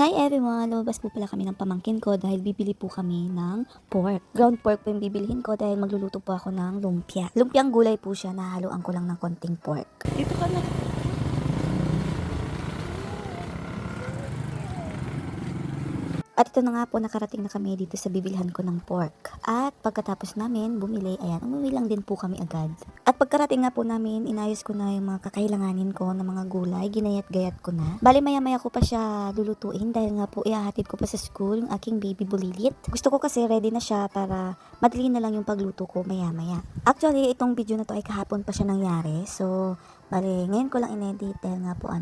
Hi everyone! Lumabas po pala kami ng pamangkin ko dahil bibili po kami ng pork. Ground pork po yung bibilihin ko dahil magluluto po ako ng lumpia. Lumpiang gulay po siya, nahaluan ko lang ng konting pork. Dito ka na. At ito na nga po, nakarating na kami dito sa bibilhan ko ng pork. At pagkatapos namin bumili, ayan, umuwi lang din po kami agad. At pagkarating nga po namin, inayos ko na yung mga kakailanganin ko ng mga gulay, ginayat-gayat ko na. Bali maya-maya ko pa siya lulutuin dahil nga po ihahatid ko pa sa school yung aking baby bulilit. Gusto ko kasi ready na siya para madali na lang yung pagluto ko maya-maya. Actually, itong video na to ay kahapon pa siya nangyari. So, bali, ngayon ko lang inedit dahil nga po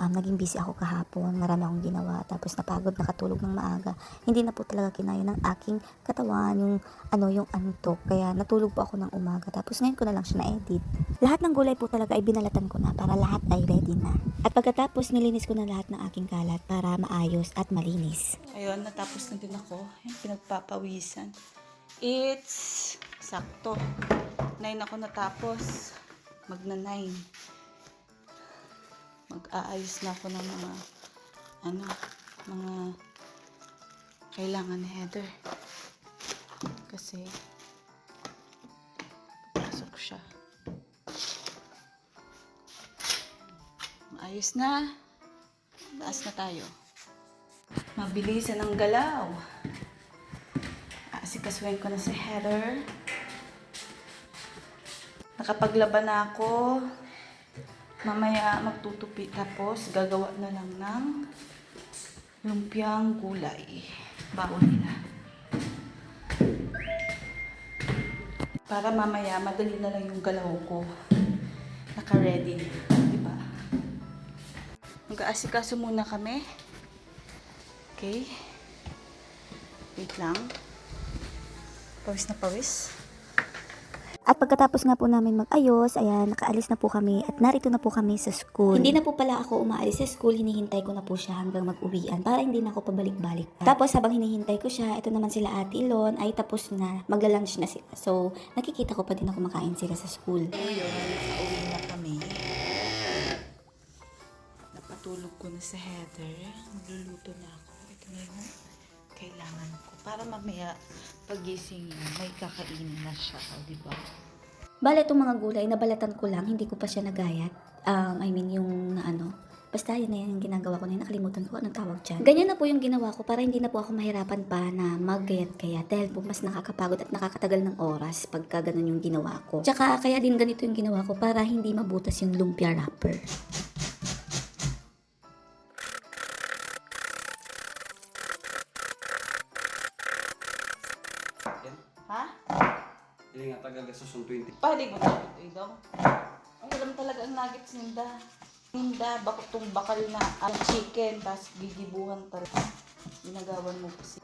naging busy ako kahapon, marami akong ginawa, tapos napagod, nakatulog ng maaga. Hindi na po talaga kinaya ng aking katawan yung antok, kaya natulog po ako ng umaga, tapos ngayon ko na lang siya na-edit. Lahat ng gulay po talaga ay binalatan ko na para lahat ay ready na. At pagkatapos nilinis ko na lahat ng aking kalat para maayos at malinis. Ayun, natapos na din ako. Yung pinagpapawisan. It's sakto. 9 ako natapos. Magna 9. Mag-aayos na ako ng mga kailangan ni Heather. Kasi pasok siya. Maayos na. Taas na tayo. Mabilisan ang galaw. Asikasuhin ko na si Heather. Nakapaglaba na ako. Mamaya magtutupi, tapos gagawa na lang ng lumpiang gulay. Baon nila. Para mamaya madali na lang yung galaw ko. Naka-ready. Diba? Mag-aasikaso muna kami. Okay. Wait lang. Pawis na pawis. At pagkatapos nga po namin mag-ayos, ayan, nakaalis na po kami at narito na po kami sa school. Hindi na po pala ako umaalis sa school, hinihintay ko na po siya hanggang mag-uwian para hindi na ako pabalik-balik pa. Tapos habang hinihintay ko siya, ito naman sila Ate Ilon ay tapos na, magla-lunch na sila. So, nakikita ko pa din ako makain sila sa school. Ngayon, nakauwi na kami. Napatulog ko na sa Heather. Magluluto na ako. Ito na yung kailangan ko. Para mamaya, pagising niya, may kakainin na siya. Di ba? Bale, itong mga gulay, nabalatan ko lang, hindi ko pa siya nagayat. Basta yun na yan yung ginagawa ko na yun, nakalimutan ko anong tawag dyan. Ganyan na po yung ginawa ko para hindi na po ako mahirapan pa na maggayat-gayat dahil po mas nakakapagod at nakakatagal ng oras pagka ganun yung ginawa ko. Tsaka kaya din ganito yung ginawa ko para hindi mabutas yung lumpia wrapper. Ha? Hindi nga taga-gasos yung 20. Pwede mo na ito daw. Ang alam talaga ang nuggets ninda. Ninda, bakutong bakal na chicken, tapos gigibuhan talaga. Ginagawan mo kasi.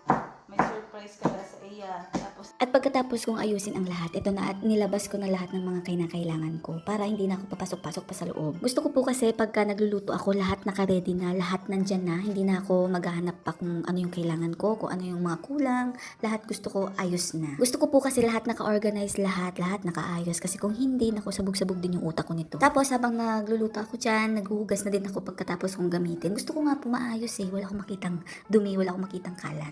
May surprise ka na sa iya. Tapos, At pagkatapos kong ayusin ang lahat, ito na at nilabas ko na lahat ng mga kinakailangan ko para hindi na ako papasok-pasok pa sa loob. Gusto ko po kasi pagka nagluluto ako, lahat naka-ready na, lahat nandyan na, hindi na ako maghahanap pa kung ano yung kailangan ko, kung ano yung mga kulang, lahat gusto ko ayos na. Gusto ko po kasi lahat naka-organize, lahat nakaayos kasi kung hindi, naku, sabog-sabog din yung utak ko nito. Tapos habang nagluluto ako dyan, naghuhugas na din ako pagkatapos kong gamitin. Gusto ko nga po maayos wala akong makitang dumi, wala akong makitang kalat.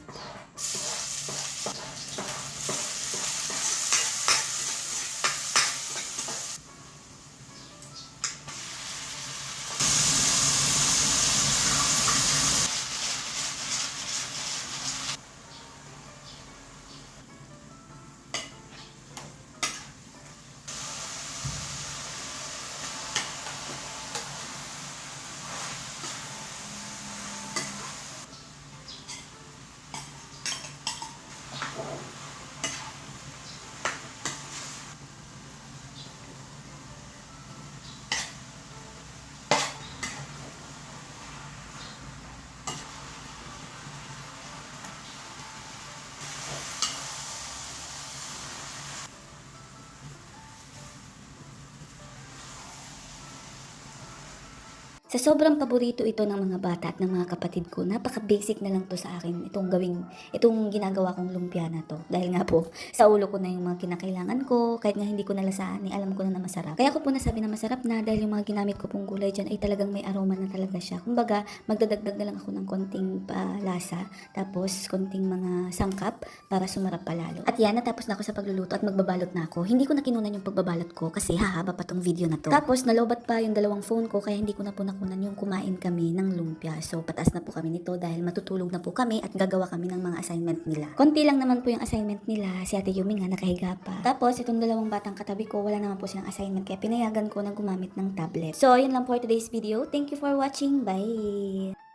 Sa sobrang paborito ito ng mga bata at ng mga kapatid ko, napaka-basic na lang to sa akin itong ginagawa kong lumpia na to. Dahil nga po, sa ulo ko na yung mga kinakailangan ko, kahit nga hindi ko nalasaan, alam ko na masarap. Kaya ko po nasabi na masarap na dahil yung mga ginamit ko pong gulay dyan ay talagang may aroma na talaga siya. Kumbaga, magdadagdag na lang ako ng konting lasa, tapos konting mga sangkap para sumarap palalo. At yan, natapos na ako sa pagluluto at magbabalot na ako. Hindi ko na kinunan yung pagbabalot ko kasi hahaba pa tong video na to. Tapos, nalobat pa yung dalawang phone ko kaya hindi ko na po nakunan yung kumain kami ng lumpia. So, pataas na po kami nito dahil matutulog na po kami at gagawa kami ng mga assignment nila. Konti lang naman po yung assignment nila. Si Ate Yumi nga nakahiga pa. Tapos, itong dalawang batang katabi ko, wala naman po silang assignment kaya pinayagan ko na gumamit ng tablet. So, yun lang for today's video. Thank you for watching. Bye!